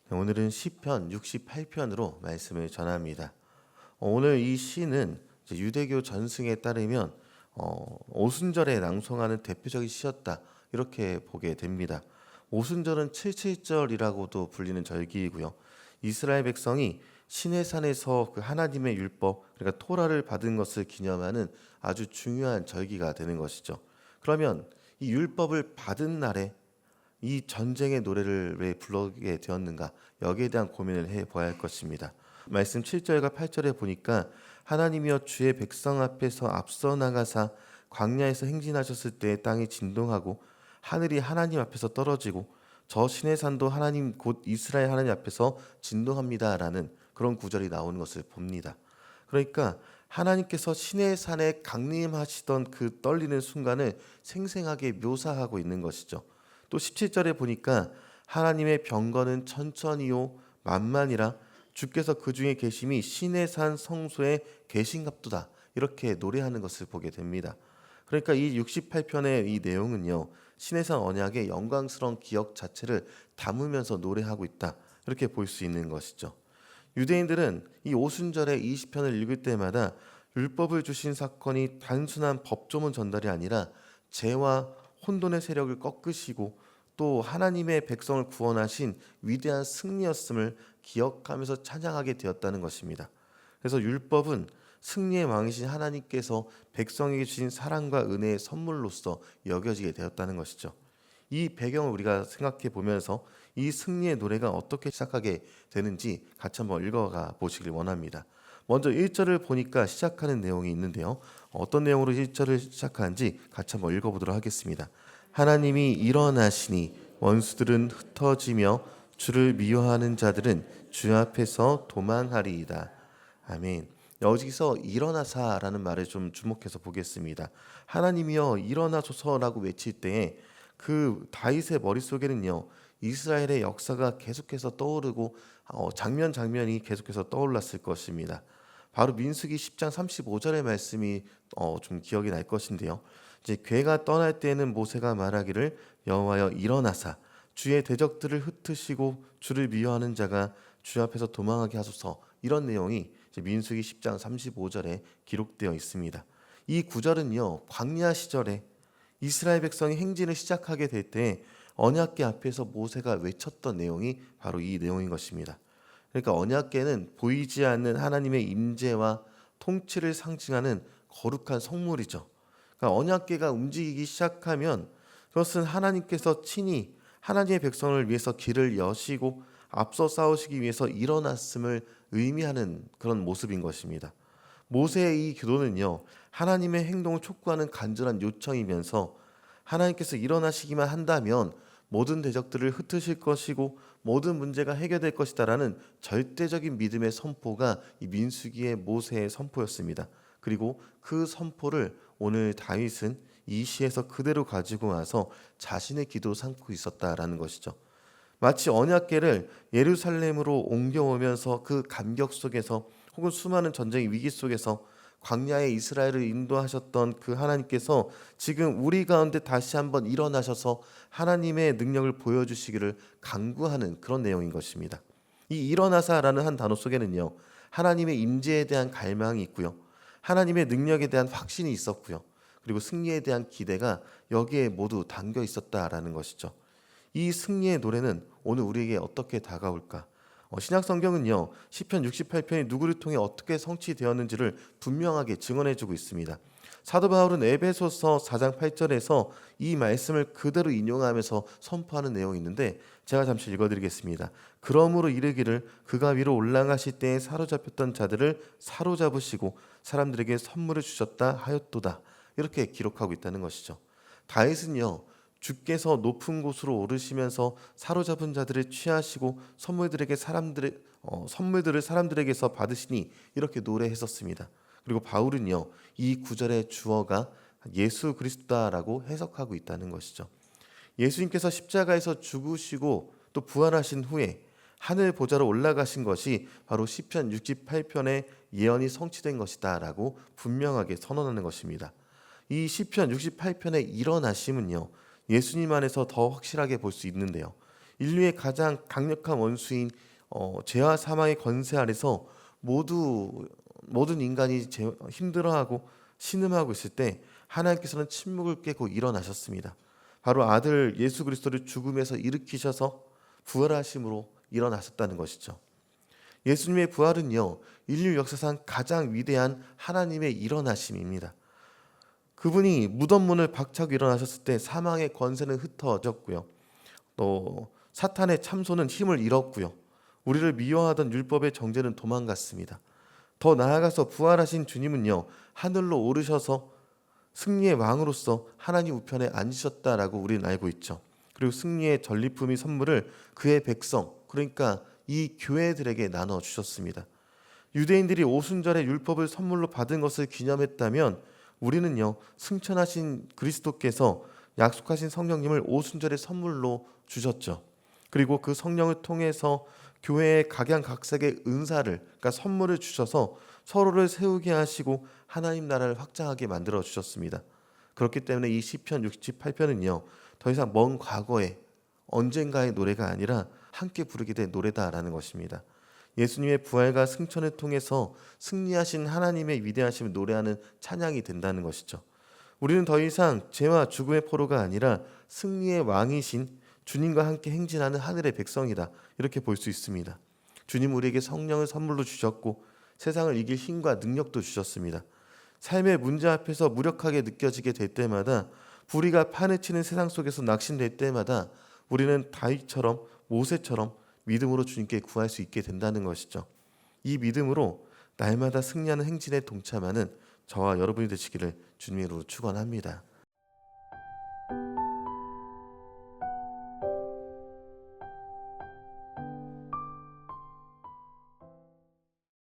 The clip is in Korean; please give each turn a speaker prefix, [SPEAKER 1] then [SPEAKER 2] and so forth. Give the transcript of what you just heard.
[SPEAKER 1] 네, 오늘은 시편 68편으로 말씀을 전합니다. 오늘 이 시는 이제 유대교 전승에 따르면 오순절에 낭송하는 대표적인 시였다 이렇게 보게 됩니다. 오순절은 칠칠절이라고도 불리는 절기이고요. 이스라엘 백성이 시내산에서 그 하나님의 율법, 그러니까 토라를 받은 것을 기념하는 아주 중요한 절기가 되는 것이죠. 그러면 이 율법을 받은 날에 이 전쟁의 노래를 왜 부르게 되었는가? 여기에 대한 고민을 해봐야 할 것입니다. 말씀 7절과 8절에 보니까 하나님이여 주의 백성 앞에서 앞서 나가사 광야에서 행진하셨을 때 땅이 진동하고 하늘이 하나님 앞에서 떨어지고 저 신의 산도 하나님 곧 이스라엘 하나님 앞에서 진동합니다라는 그런 구절이 나오는 것을 봅니다. 그러니까 하나님께서 신의 산에 강림하시던 그 떨리는 순간을 생생하게 묘사하고 있는 것이죠. 또 17절에 보니까 하나님의 병거는 천천히요 만만이라 주께서 그 중에 계심이 신의 산 성소에 계신갑도다 이렇게 노래하는 것을 보게 됩니다. 그러니까 이 68편의 이 내용은요 신의 산 언약의 영광스러운 기억 자체를 담으면서 노래하고 있다 이렇게 볼 수 있는 것이죠. 유대인들은 이 오순절에 20편을 읽을 때마다 율법을 주신 사건이 단순한 법조문 전달이 아니라 죄와 혼돈의 세력을 꺾으시고 또 하나님의 백성을 구원하신 위대한 승리였음을 기억하면서 찬양하게 되었다는 것입니다. 그래서 율법은 승리의 왕이신 하나님께서 백성에게 주신 사랑과 은혜의 선물로서 여겨지게 되었다는 것이죠. 이 배경을 우리가 생각해 보면서 이 승리의 노래가 어떻게 시작하게 되는지 같이 한번 읽어가 보시길 원합니다. 먼저 1절을 보니까 시작하는 내용이 있는데요. 어떤 내용으로 1절을 시작하는지 같이 한번 읽어보도록 하겠습니다. 하나님이 일어나시니 원수들은 흩어지며 주를 미워하는 자들은 주 앞에서 도망하리이다. 아멘. 여기서 일어나사라는 말에 좀 주목해서 보겠습니다. 하나님이여 일어나소서라고 외칠 때에 그 다윗의 머릿속에는요 이스라엘의 역사가 계속해서 떠오르고 장면이 계속해서 떠올랐을 것입니다. 바로 민수기 10장 35절의 말씀이 좀 기억이 날 것인데요. 이제 괴가 떠날 때에는 모세가 말하기를 여호와여 일어나사 주의 대적들을 흩으시고 주를 미워하는 자가 주 앞에서 도망하게 하소서 이런 내용이 이제 민수기 10장 35절에 기록되어 있습니다. 이 구절은요 광야 시절에 이스라엘 백성이 행진을 시작하게 될 때 언약궤 앞에서 모세가 외쳤던 내용이 바로 이 내용인 것입니다. 그러니까 언약궤는 보이지 않는 하나님의 임재와 통치를 상징하는 거룩한 성물이죠. 그러니까 언약궤가 움직이기 시작하면 그것은 하나님께서 친히 하나님의 백성을 위해서 길을 여시고 앞서 싸우시기 위해서 일어났음을 의미하는 그런 모습인 것입니다. 모세의 이 기도는요 하나님의 행동을 촉구하는 간절한 요청이면서 하나님께서 일어나시기만 한다면 모든 대적들을 흩으실 것이고 모든 문제가 해결될 것이다라는 절대적인 믿음의 선포가 이 민수기의 모세의 선포였습니다. 그리고 그 선포를 오늘 다윗은 이 시에서 그대로 가지고 와서 자신의 기도로 삼고 있었다라는 것이죠. 마치 언약궤를 예루살렘으로 옮겨오면서 그 감격 속에서 혹은 수많은 전쟁의 위기 속에서 광야의 이스라엘을 인도하셨던 그 하나님께서 지금 우리 가운데 다시 한번 일어나셔서 하나님의 능력을 보여주시기를 간구하는 그런 내용인 것입니다. 이 일어나사라는 한 단어 속에는요 하나님의 임재에 대한 갈망이 있고요 하나님의 능력에 대한 확신이 있었고요 그리고 승리에 대한 기대가 여기에 모두 담겨 있었다라는 것이죠. 이 승리의 노래는 오늘 우리에게 어떻게 다가올까? 신약 성경은요 시편 68편이 누구를 통해 어떻게 성취되었는지를 분명하게 증언해주고 있습니다. 사도 바울은 에베소서 4장 8절에서 이 말씀을 그대로 인용하면서 선포하는 내용이 있는데 제가 잠시 읽어드리겠습니다. 그러므로 이르기를 그가 위로 올라가실 때에 사로잡혔던 자들을 사로잡으시고 사람들에게 선물을 주셨다 하였도다 이렇게 기록하고 있다는 것이죠. 다윗은요 주께서 높은 곳으로 오르시면서 사로잡은 자들을 취하시고 선물들을 사람들에게서 받으시니 이렇게 노래했었습니다. 그리고 바울은요 이 구절의 주어가 예수 그리스도다라고 해석하고 있다는 것이죠. 예수님께서 십자가에서 죽으시고 또 부활하신 후에 하늘 보좌로 올라가신 것이 바로 시편 68편의 예언이 성취된 것이다라고 분명하게 선언하는 것입니다. 이 시편 68편의 일어나심은요 예수님 안에서 더 확실하게 볼 수 있는데요. 인류의 가장 강력한 원수인 죄와 사망의 권세 아래서 모든 인간이 힘들어하고 신음하고 있을 때 하나님께서는 침묵을 깨고 일어나셨습니다. 바로 아들 예수 그리스도를 죽음에서 일으키셔서 부활하심으로 일어나셨다는 것이죠. 예수님의 부활은요, 인류 역사상 가장 위대한 하나님의 일어나심입니다. 그분이 무덤 문을 박차고 일어나셨을 때 사망의 권세는 흩어졌고요. 또 사탄의 참소는 힘을 잃었고요. 우리를 미워하던 율법의 정죄는 도망갔습니다. 더 나아가서 부활하신 주님은요, 하늘로 오르셔서 승리의 왕으로서 하나님 우편에 앉으셨다라고 우리는 알고 있죠. 그리고 승리의 전리품이 선물을 그의 백성, 그러니까 이 교회들에게 나눠 주셨습니다. 유대인들이 오순절에 율법을 선물로 받은 것을 기념했다면 우리는요, 승천하신 그리스도께서 약속하신 성령님을 오순절에 선물로 주셨죠. 그리고 그 성령을 통해서 교회의 각양각색의 은사를, 그러니까 선물을 주셔서 서로를 세우게 하시고 하나님 나라를 확장하게 만들어 주셨습니다. 그렇기 때문에 이 시편 68편은요, 더 이상 먼 과거의 언젠가의 노래가 아니라 함께 부르게 된 노래다라는 것입니다. 예수님의 부활과 승천을 통해서 승리하신 하나님의 위대하심을 노래하는 찬양이 된다는 것이죠. 우리는 더 이상 죄와 죽음의 포로가 아니라 승리의 왕이신 주님과 함께 행진하는 하늘의 백성이다, 이렇게 볼 수 있습니다. 주님 우리에게 성령을 선물로 주셨고 세상을 이길 힘과 능력도 주셨습니다. 삶의 문제 앞에서 무력하게 느껴지게 될 때마다, 불의가 판을 치는 세상 속에서 낙심될 때마다 우리는 다윗처럼 모세처럼 믿음으로 주님께 구할 수 있게 된다는 것이죠. 이 믿음으로 날마다 승리하는 행진에 동참하는 저와 여러분이 되시기를 주님의 이름으로 축원합니다.